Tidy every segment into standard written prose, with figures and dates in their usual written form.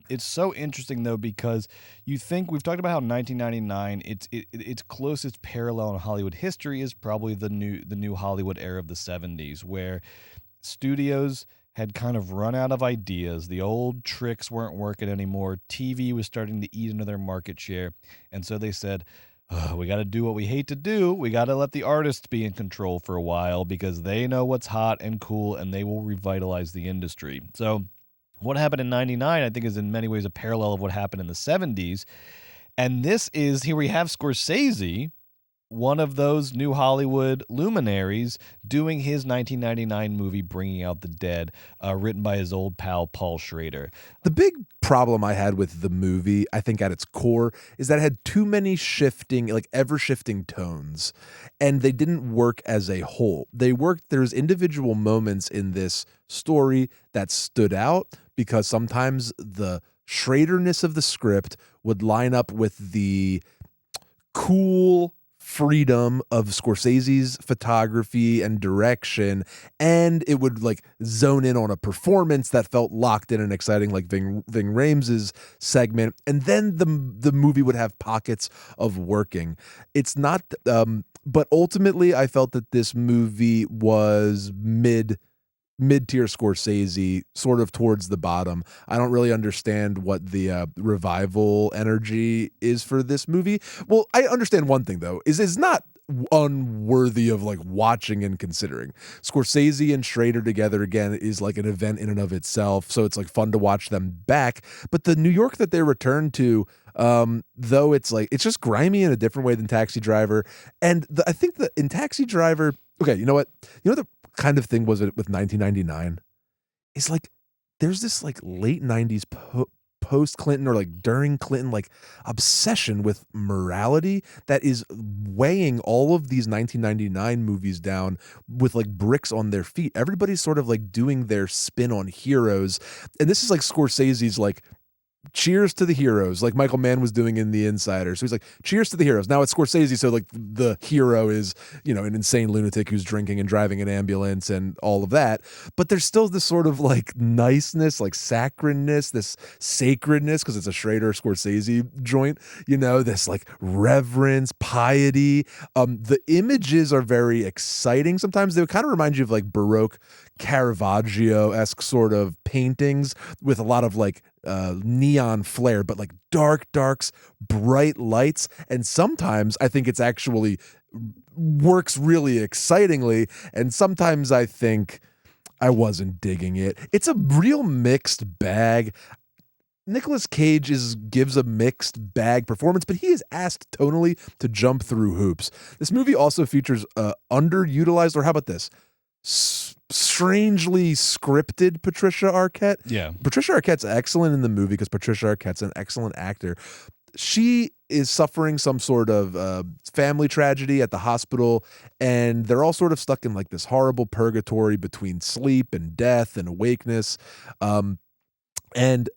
It's so interesting though, because you think we've talked about how 1999 its closest parallel in Hollywood history is probably the new Hollywood era of the 70s, where studios had kind of run out of ideas. The old tricks weren't working anymore. TV was starting to eat into their market share. And so they said, we got to do what we hate to do. We got to let the artists be in control for a while because they know what's hot and cool and they will revitalize the industry. So what happened in 99, I think, is in many ways a parallel of what happened in the 70s. And this is, here we have Scorsese, one of those new Hollywood luminaries, doing his 1999 movie Bringing Out the Dead, written by his old pal Paul Schrader. The big problem I had with the movie, I think at its core, is that it had too many shifting, like ever-shifting tones, and they didn't work as a whole. There's individual moments in this story that stood out because sometimes the Schraderness of the script would line up with the cool freedom of Scorsese's photography and direction, and it would like zone in on a performance that felt locked in and exciting, like Ving Rhames' segment, and then the movie would have pockets of working. It's not, but ultimately I felt that this movie was mid-tier Scorsese, sort of towards the bottom. I don't really understand what the revival energy is for this movie. Well, I understand one thing though, is it's not unworthy of like watching and considering. Scorsese and Schrader together again is like an event in and of itself, so it's like fun to watch them back. But the New York that they return to, though, it's just grimy in a different way than Taxi Driver. And I think that in Taxi Driver, okay, you know what? You know the kind of thing was it with 1999 is like there's this like late 90s post Clinton or like during Clinton like obsession with morality that is weighing all of these 1999 movies down with like bricks on their feet. Everybody's sort of like doing their spin on heroes, and this is like Scorsese's like cheers to the heroes, like Michael Mann was doing in The Insider. So he's like, cheers to the heroes. Now it's Scorsese, so like the hero is, you know, an insane lunatic who's drinking and driving an ambulance and all of that. But there's still this sort of like niceness, like sacredness, this sacredness, because it's a Schrader Scorsese joint, you know, this like reverence, piety. The images are very exciting. Sometimes they would kind of remind you of like Baroque Caravaggio-esque sort of paintings with a lot of like neon flare, but like darks, bright lights. And sometimes I think it's actually works really excitingly. And sometimes I think I wasn't digging it. It's a real mixed bag. Nicolas Cage gives a mixed bag performance, but he is asked tonally to jump through hoops. This movie also features underutilized, or how about this? Strangely scripted Patricia Arquette. Yeah. Patricia Arquette's excellent in the movie because Patricia Arquette's an excellent actor. She is suffering some sort of family tragedy at the hospital, and they're all sort of stuck in like this horrible purgatory between sleep and death and awakeness. And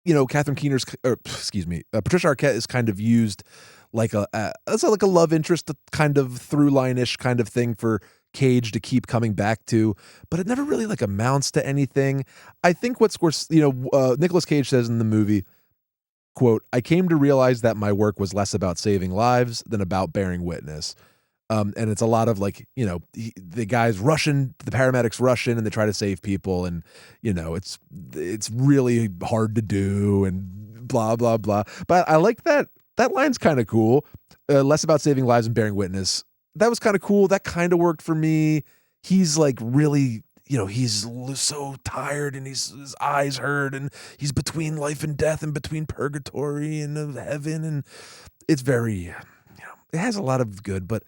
you know, Patricia Arquette is kind of used like as like a love interest, kind of through line-ish kind of thing for Cage to keep coming back to, but it never really like amounts to anything. I think what Nicolas Cage says in the movie, quote, "I came to realize that my work was less about saving lives than about bearing witness." And it's a lot of like, you know, the paramedics rush in and they try to save people, and you know, it's really hard to do and blah blah blah. But I like that line's kind of cool. Less about saving lives and bearing witness. That was kind of cool. That kind of worked for me. He's like really, you know, he's so tired and his eyes hurt and he's between life and death and between purgatory and heaven. And it's very, you know, it has a lot of good, but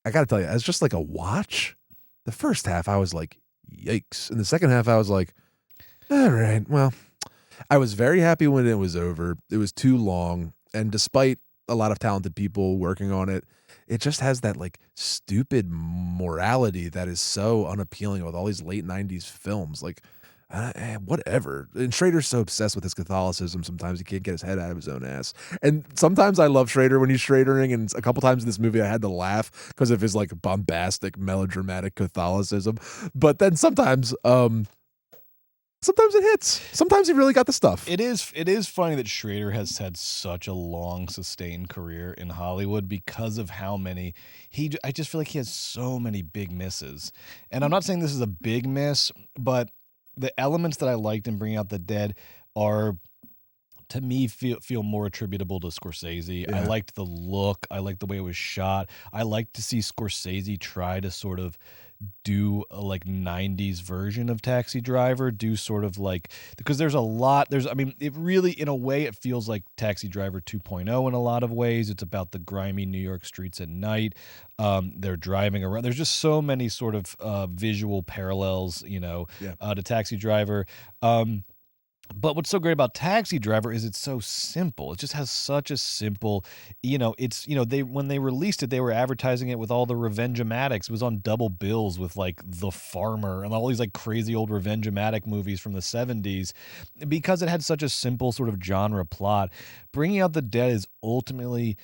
I got to tell you, as just like a watch, the first half I was like, yikes. And the second half I was like, all right, well, I was very happy when it was over. It was too long. And despite a lot of talented people working on it, it just has that like stupid morality that is so unappealing with all these late 90s films. Like, whatever. And Schrader's so obsessed with his Catholicism, sometimes he can't get his head out of his own ass. And sometimes I love Schrader when he's Schradering, and a couple times in this movie I had to laugh because of his like bombastic, melodramatic Catholicism. But then sometimes sometimes it hits. Sometimes he really got the stuff. It is funny that Schrader has had such a long, sustained career in Hollywood because of how many I just feel like he has so many big misses. And I'm not saying this is a big miss, but the elements that I liked in Bringing Out the Dead are, to me, feel more attributable to Scorsese. Yeah. I liked the look. I liked the way it was shot. I liked to see Scorsese try to sort of do a like 90s version of Taxi Driver, do sort of like, because there's a lot, I mean, it really, in a way, it feels like Taxi Driver 2.0 in a lot of ways. It's about the grimy New York streets at night. They're driving around. There's just so many sort of visual parallels, to Taxi Driver. But what's so great about Taxi Driver is it's so simple. It just has such a simple, when they released it, they were advertising it with all the Revenge-O-Matics. It was on double bills with like The Farmer and all these like crazy old Revenge-O-Matic movies from the 70s because it had such a simple sort of genre plot. Bringing Out the Dead is ultimately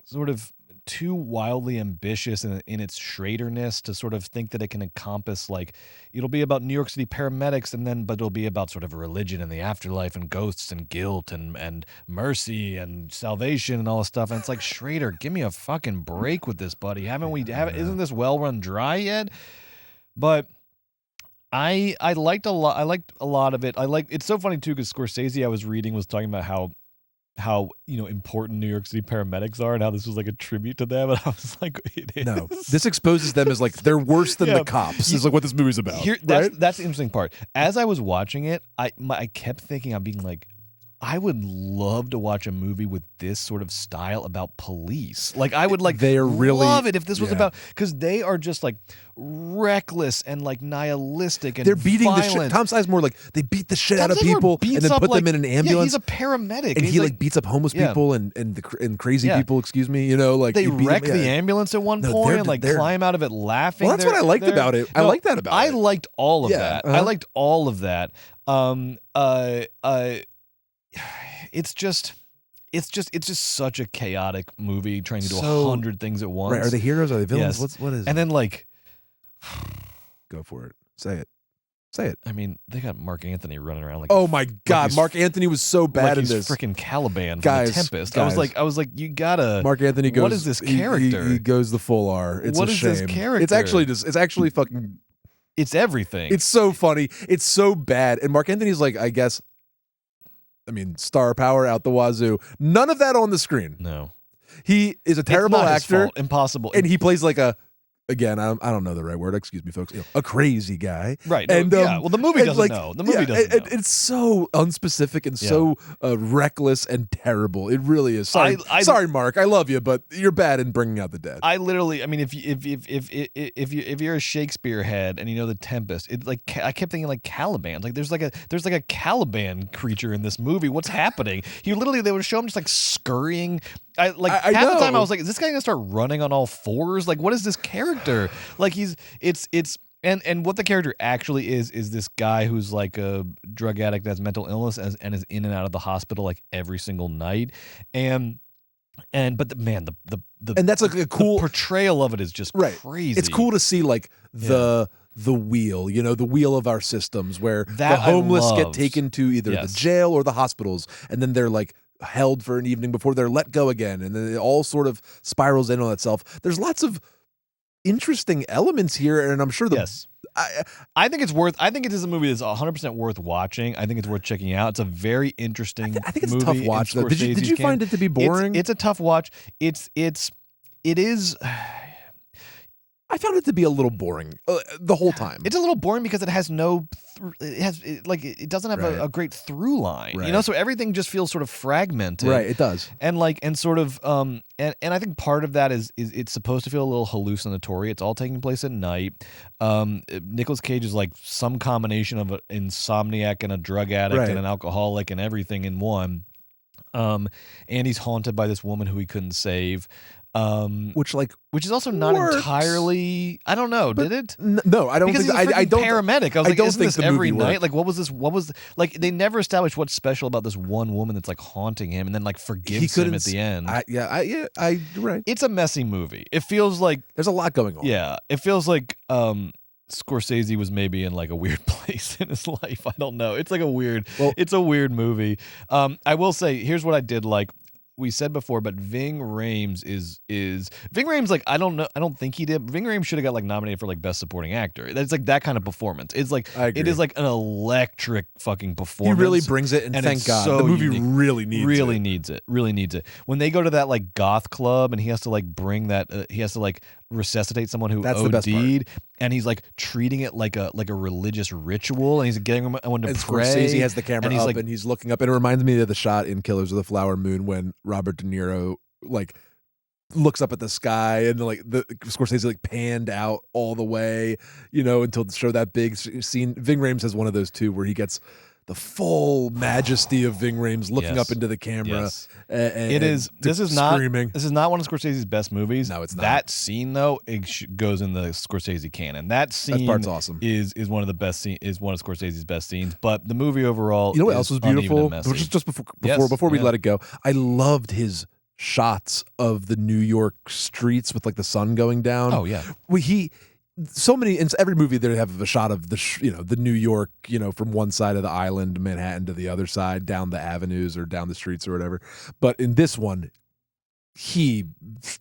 sort of too wildly ambitious in its Schraderness to sort of think that it can encompass, like, it'll be about New York City paramedics but it'll be about sort of religion and the afterlife and ghosts and guilt and mercy and salvation and all this stuff. And it's like, Schrader, give me a fucking break with this, buddy. Isn't this well run dry yet? But I liked a lot of it. It's so funny too, because Scorsese, I was reading, was talking about how important New York City paramedics are and how this was like a tribute to them, and I was like, it is. No, this exposes them as like they're worse than the cops. Is like what this movie's about. That's the interesting part. As I was watching it, I kept thinking, I'm being like, I would love to watch a movie with this sort of style about police. Like, I would love it if this was about, because they are just like reckless and like nihilistic and they're beating violent. the shit. Tom Sizemoore, like, they beat the shit out of people and then put them in an ambulance. Yeah, he's a paramedic, and he like beats up homeless people and crazy people. Excuse me, like they wreck the ambulance at one point and like climb out of it laughing. Well, that's what I liked about it. I like that about it. I liked all of that. I liked all of that. It's just such a chaotic movie trying to do 100 things at once. Right? Are they heroes? Are they villains? Yes. What is? And then like, go for it. Say it. Say it. I mean, they got Mark Anthony running around like. Oh my God, Mark Anthony was so bad in this. Freaking Caliban from The Tempest. I was like, you gotta. Mark Anthony goes. What is this character? He goes the full R. It's what a is shame. This character? It's actually fucking. It's everything. It's so funny. It's so bad. And Mark Anthony's like, I guess. I mean, star power out the wazoo. None of that on the screen. No. He is a terrible actor. Impossible. And he plays like again, I don't know the right word. Excuse me, folks. A crazy guy. Right. And well, the movie doesn't know. The movie doesn't know. It's so unspecific and so reckless and terrible. It really is. Sorry, Mark. I love you, but you're bad in Bringing Out the Dead. I literally, I mean, if you're a Shakespeare head and you know The Tempest, it like I kept thinking like Caliban. Like there's like a Caliban creature in this movie. What's happening? They would show him just like scurrying. Half the time I was like, is this guy gonna start running on all fours? Like, what is this character? Like and what the character actually is this guy who's like a drug addict that has mental illness and is in and out of the hospital like every single night. And that's like a cool portrayal of it is just crazy. It's cool to see like the wheel, the wheel of our systems where the homeless get taken to either the jail or the hospitals, and then they're like held for an evening before they're let go again, and then it all sort of spirals in on itself. There's lots of interesting elements here, and I'm sure I think it is a movie that's 100% worth watching. I think it's worth checking out. It's a very interesting I think it's movie a tough watch though. Did you find it to be boring? It's a tough watch. It is. I found it to be a little boring the whole time. It's a little boring because it has it doesn't have a great through line, so everything just feels sort of fragmented. Right, it does. And I think part of that is it's supposed to feel a little hallucinatory. It's all taking place at night. Nicolas Cage is like some combination of an insomniac and a drug addict and an alcoholic and everything in one. And he's haunted by this woman who he couldn't save. Which is also not entirely. I don't know. Did it? No, I don't. Because think he's a paramedic. I was like, don't isn't think this the every movie night? worked. Like, what was like? They never established what's special about this one woman that's like haunting him, and then like forgives him at the end. Right. It's a messy movie. It feels like there's a lot going on. Yeah, it feels like Scorsese was maybe in like a weird place in his life. I don't know. It's like a weird. Well- it's a weird movie. I will say, here's what I did like. We said before, but Ving Rhames is Ving Rhames, like, I don't know, I don't think he did. Ving Rhames should have got like nominated for like best supporting actor. That's like that kind of performance. It's like I agree. it is like an electric fucking He performance. really brings it, and and thank it's God. so The movie unique. really needs it. Really needs it. When they go to that like goth club and he has to like bring that, he has to like resuscitate someone who That's the best part. OD'd, and he's like treating it like a religious ritual, and he's getting everyone to And pray. Scorsese has the camera and he's up, like, and he's looking up. And it reminds me of the shot in Killers of the Flower Moon when Robert De Niro like looks up at the sky, and like the Scorsese like panned out all the way, until to show that big scene. Ving Rhames has one of those too, where he gets the full majesty of Ving Rhames looking Yes. up into the camera. Yes. And It is. This is screaming. not. This is not one of Scorsese's best movies. No, it's not. That scene though, goes in the Scorsese canon. That scene part's awesome. Is one of the best scene. Is one of Scorsese's best scenes. But the movie overall, You know what is else was uneven beautiful? and messy. Just before Yes, before we yeah. let it go, I loved his shots of the New York streets with like the sun going down. Oh yeah. So many in every movie they have a shot of the New York, from one side of the island, Manhattan, to the other side, down the avenues or down the streets or whatever. But in this one,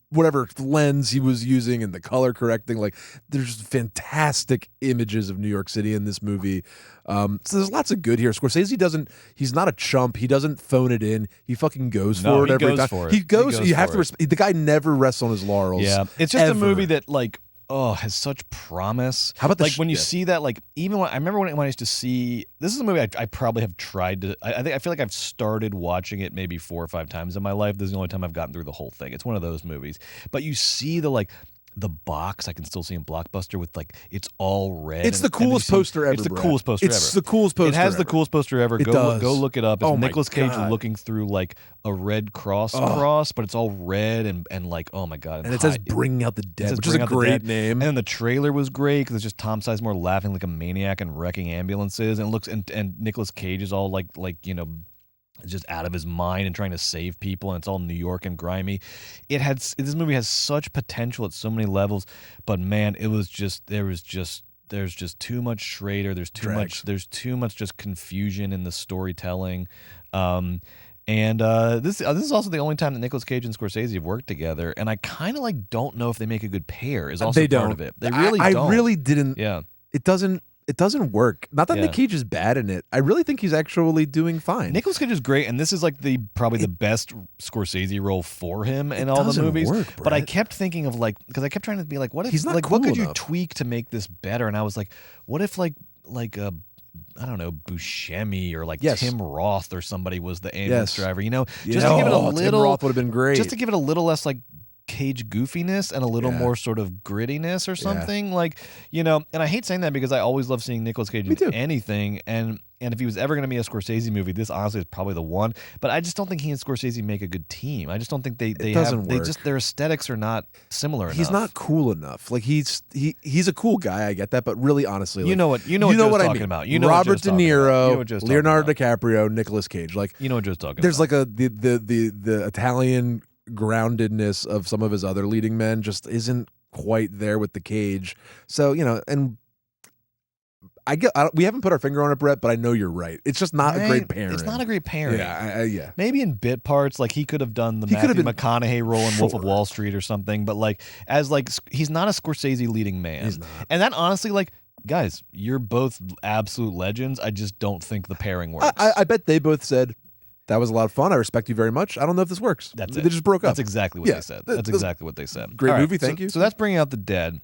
whatever lens he was using and the color correcting, like there's fantastic images of New York City in this movie. So there's lots of good here. Scorsese he's not a chump. He doesn't phone it in. He fucking goes No, for it he every goes time. for it. He goes. He goes You have for to it. respect. The guy never rests on his laurels. Yeah. It's just ever. a movie that like. Oh, has such promise. How about the like when you yeah. see that? Like even when I remember when I used to see this is a movie I probably have tried to. I feel like I've started watching it maybe 4 or 5 times in my life. This is the only time I've gotten through the whole thing. It's one of those movies. But you see the box I can still see in Blockbuster with like it's all red. It's the coolest poster ever. It's the Brad. coolest poster ever. It's the coolest poster. It has the ever. coolest poster ever. It does. Go look it up. It's Oh my Nicolas Cage God. looking through like a red cross, but it's all red and like oh my God. And it says "Bringing Out the Dead," says which is a Bring Out the great Dead. name. And then the trailer was great because it's just Tom Sizemore laughing like a maniac and wrecking ambulances, and it looks and Nicolas Cage is all like just out of his mind and trying to save people, and it's all New York and grimy. This movie has such potential at so many levels, but man, there's just too much Schrader. There's too much just confusion in the storytelling. And this is also the only time that Nicolas Cage and Scorsese have worked together, and I kind of like don't know if they make a good pair. Is also They part don't. of it. They really don't. I really didn't. Yeah. It doesn't work. Not that Yeah. Nick Cage is bad in it. I really think he's actually doing fine. Nicolas Cage is great, and this is like probably the best Scorsese role for him in all the doesn't movies. work, but I Brett. kept thinking of because I kept trying to be like, what if He's not like cool what could you enough. tweak to make this better? And I was like, what if I don't know, Buscemi or like Yes. Tim Roth or somebody was the ambulance Yes. driver, just Yeah. to give it a Oh, little. Tim Roth would have been great. Just to give it a little less like Cage goofiness and a little Yeah. more sort of grittiness or something and I hate saying that because I always love seeing Nicolas Cage Me too. in anything, and if he was ever going to be a Scorsese movie, this honestly is probably the one. But I just don't think he and Scorsese make a good team. I just don't think they doesn't work. their aesthetics are not similar enough. He's not cool enough. Like he's a cool guy. I get that, but really, honestly, You know what Joe's what I talking mean. about. You know what Robert Joe's De talking about. Niro, You know what Joe's talking Leonardo about. DiCaprio, Nicolas Cage. Like You know what Joe's talking there's about. like the Italian groundedness of some of his other leading men just isn't quite there with the Cage. So and we haven't put our finger on it, Brett, but I know you're right. It's just not a great pairing. It's not a great pairing. Yeah, yeah. Maybe in bit parts, like he could have done the He could Matthew have been- McConaughey role in Wolf of Sure. Wall Street or something, but he's not a Scorsese leading man. He's not. And that honestly, guys, you're both absolute legends. I just don't think the pairing works. I bet they both said, that was a lot of fun. I respect you very much. I don't know if this works. That's They it. just broke up. That's exactly what Yeah, they said. that's That's exactly what they said. great All right, movie. Thank you. So that's Bringing Out the Dead.